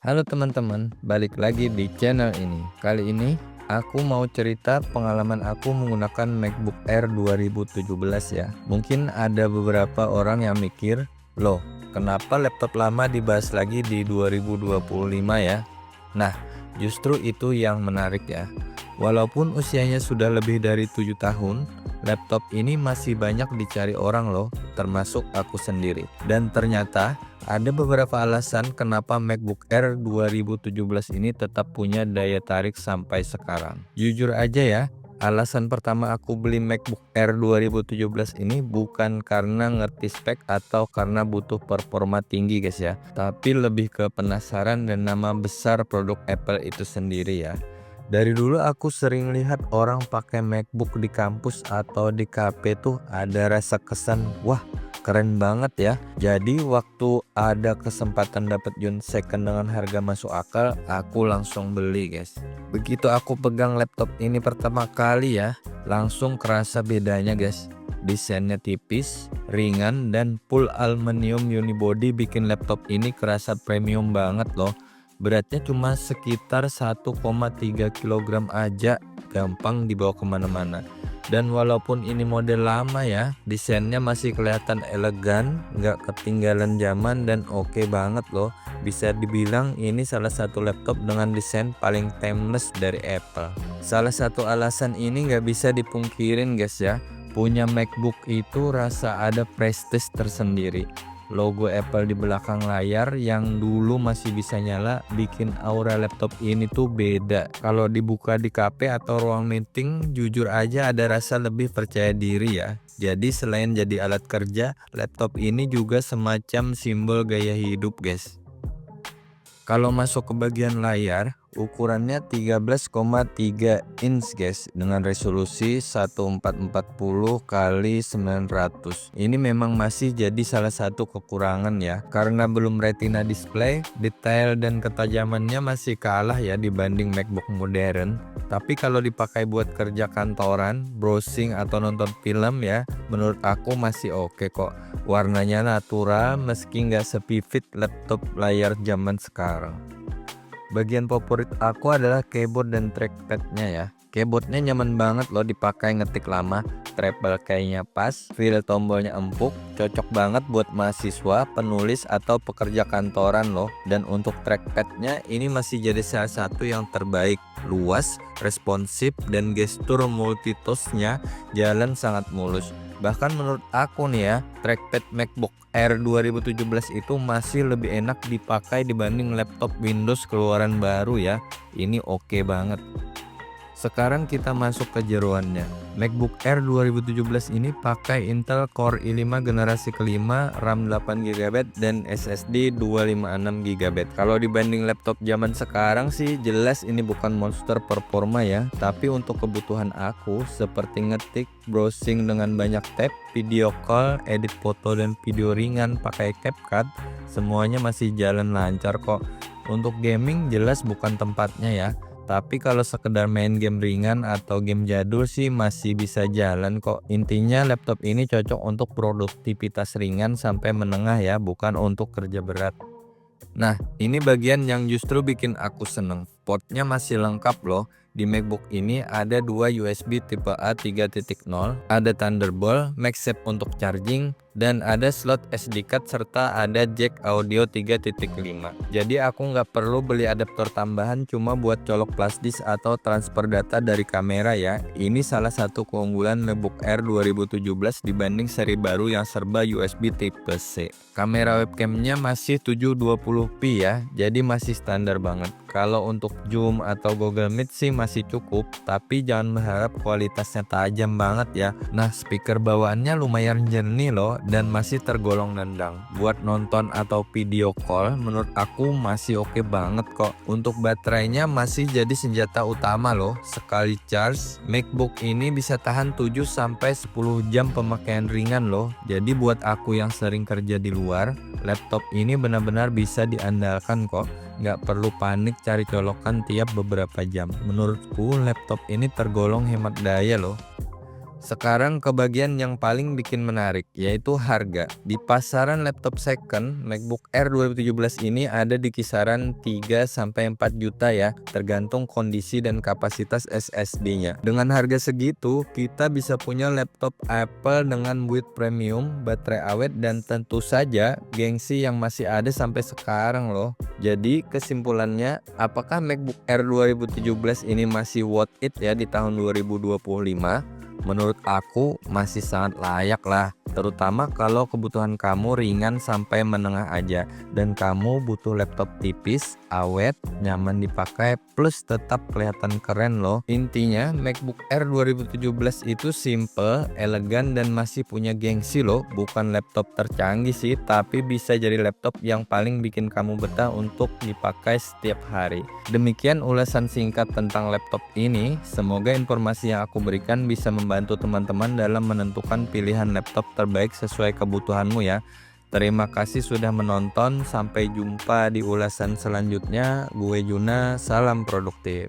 Halo teman-teman, balik lagi di channel ini. Kali ini aku mau cerita pengalaman aku menggunakan MacBook Air 2017 ya. Mungkin ada beberapa orang yang mikir, loh kenapa laptop lama dibahas lagi di 2025 ya? Nah, justru itu yang menarik ya. Walaupun usianya sudah lebih dari 7 tahun, laptop ini masih banyak dicari orang loh, termasuk aku sendiri. Dan ternyata ada beberapa alasan kenapa MacBook Air 2017 ini tetap punya daya tarik sampai sekarang. Jujur aja ya, alasan pertama aku beli MacBook Air 2017 ini bukan karena ngerti spek atau karena butuh performa tinggi guys ya, tapi lebih ke penasaran dan nama besar produk Apple itu sendiri ya. Dari dulu aku sering lihat orang pakai MacBook di kampus atau di cafe tuh ada rasa kesan, wah keren banget ya. Jadi waktu ada kesempatan dapat unit second dengan harga masuk akal, aku langsung beli guys. Begitu aku pegang laptop ini pertama kali ya, langsung kerasa bedanya guys. Desainnya tipis, ringan, dan full aluminium unibody bikin laptop ini kerasa premium banget loh. Beratnya cuma sekitar 1,3 kg aja, gampang dibawa kemana-mana. Dan walaupun ini model lama ya, desainnya masih kelihatan elegan, nggak ketinggalan zaman dan oke banget loh. Bisa dibilang ini salah satu laptop dengan desain paling timeless dari Apple. Salah satu alasan ini nggak bisa dipungkirin guys ya, punya MacBook itu rasa ada prestis tersendiri. Logo Apple di belakang layar yang dulu masih bisa nyala bikin aura laptop ini tuh beda. Kalau dibuka di cafe atau ruang meeting, jujur aja ada rasa lebih percaya diri ya. Jadi selain jadi alat kerja, laptop ini juga semacam simbol gaya hidup guys. Kalau masuk ke bagian layar, ukurannya 13,3 inch guys dengan resolusi 1440 x 900. Ini memang masih jadi salah satu kekurangan ya, karena belum retina display, detail dan ketajamannya masih kalah ya dibanding MacBook modern. Tapi kalau dipakai buat kerja kantoran, browsing atau nonton film ya, menurut aku masih oke kok. Warnanya natural meski nggak sevivid laptop layar zaman sekarang. Bagian favorit aku adalah keyboard dan trackpadnya ya. Keyboardnya nyaman banget loh dipakai ngetik lama, travel kayaknya pas, feel tombolnya empuk, cocok banget buat mahasiswa, penulis atau pekerja kantoran loh. Dan untuk trackpadnya ini masih jadi salah satu yang terbaik, luas, responsif, dan gestur multitouch-nya jalan sangat mulus. Bahkan menurut aku nih ya, trackpad MacBook Air 2017 itu masih lebih enak dipakai dibanding laptop Windows keluaran baru ya. Ini oke banget. Sekarang kita masuk ke jeroannya. MacBook Air 2017 ini pakai Intel Core i5 generasi kelima, RAM 8GB dan SSD 256GB. Kalau dibanding laptop zaman sekarang sih jelas ini bukan monster performa ya, tapi untuk kebutuhan aku seperti ngetik, browsing dengan banyak tab, video call, edit foto dan video ringan pakai CapCut, semuanya masih jalan lancar kok. Untuk gaming jelas bukan tempatnya ya. Tapi kalau sekedar main game ringan atau game jadul sih masih bisa jalan kok. Intinya laptop ini cocok untuk produktivitas ringan sampai menengah ya, bukan untuk kerja berat. Nah, ini bagian yang justru bikin aku seneng. Portnya masih lengkap loh. Di MacBook ini ada dua USB tipe A 3.0, ada Thunderbolt, MagSafe untuk charging, dan ada slot SD card serta ada jack audio 3.5. Jadi aku nggak perlu beli adaptor tambahan cuma buat colok flash disk atau transfer data dari kamera ya. Ini salah satu keunggulan MacBook Air 2017 dibanding seri baru yang serba USB tipe C. Kamera webcamnya masih 720p ya, jadi masih standar banget. Kalau untuk Zoom atau Google Meet sih masih cukup, tapi jangan berharap kualitasnya tajam banget ya. Nah, speaker bawaannya lumayan jernih loh dan masih tergolong nendang. Buat nonton atau video call menurut aku masih oke banget kok. Untuk baterainya masih jadi senjata utama loh. Sekali charge, MacBook ini bisa tahan 7-10 jam pemakaian ringan loh. Jadi buat aku yang sering kerja di luar, laptop ini benar-benar bisa diandalkan kok. Nggak perlu panik cari colokan tiap beberapa jam. Menurutku laptop ini tergolong hemat daya loh. Sekarang ke bagian yang paling bikin menarik, yaitu harga. Di pasaran laptop second, MacBook Air 2017 ini ada di kisaran 3-4 juta ya, tergantung kondisi dan kapasitas SSD-nya. Dengan harga segitu, kita bisa punya laptop Apple dengan build premium, baterai awet, dan tentu saja gengsi yang masih ada sampai sekarang loh. Jadi kesimpulannya, apakah MacBook Air 2017 ini masih worth it ya di tahun 2025? Menurut aku masih sangat layak lah, terutama kalau kebutuhan kamu ringan sampai menengah aja dan kamu butuh laptop tipis, awet, nyaman dipakai, plus tetap kelihatan keren loh. Intinya MacBook Air 2017 itu simple, elegan, dan masih punya gengsi loh. Bukan laptop tercanggih sih, tapi bisa jadi laptop yang paling bikin kamu betah untuk dipakai setiap hari. Demikian ulasan singkat tentang laptop ini. Semoga informasi yang aku berikan bisa membantu teman-teman dalam menentukan pilihan laptop terbaik sesuai kebutuhanmu ya. Terima kasih sudah menonton. Sampai jumpa di ulasan selanjutnya. Gue Juna, salam produktif.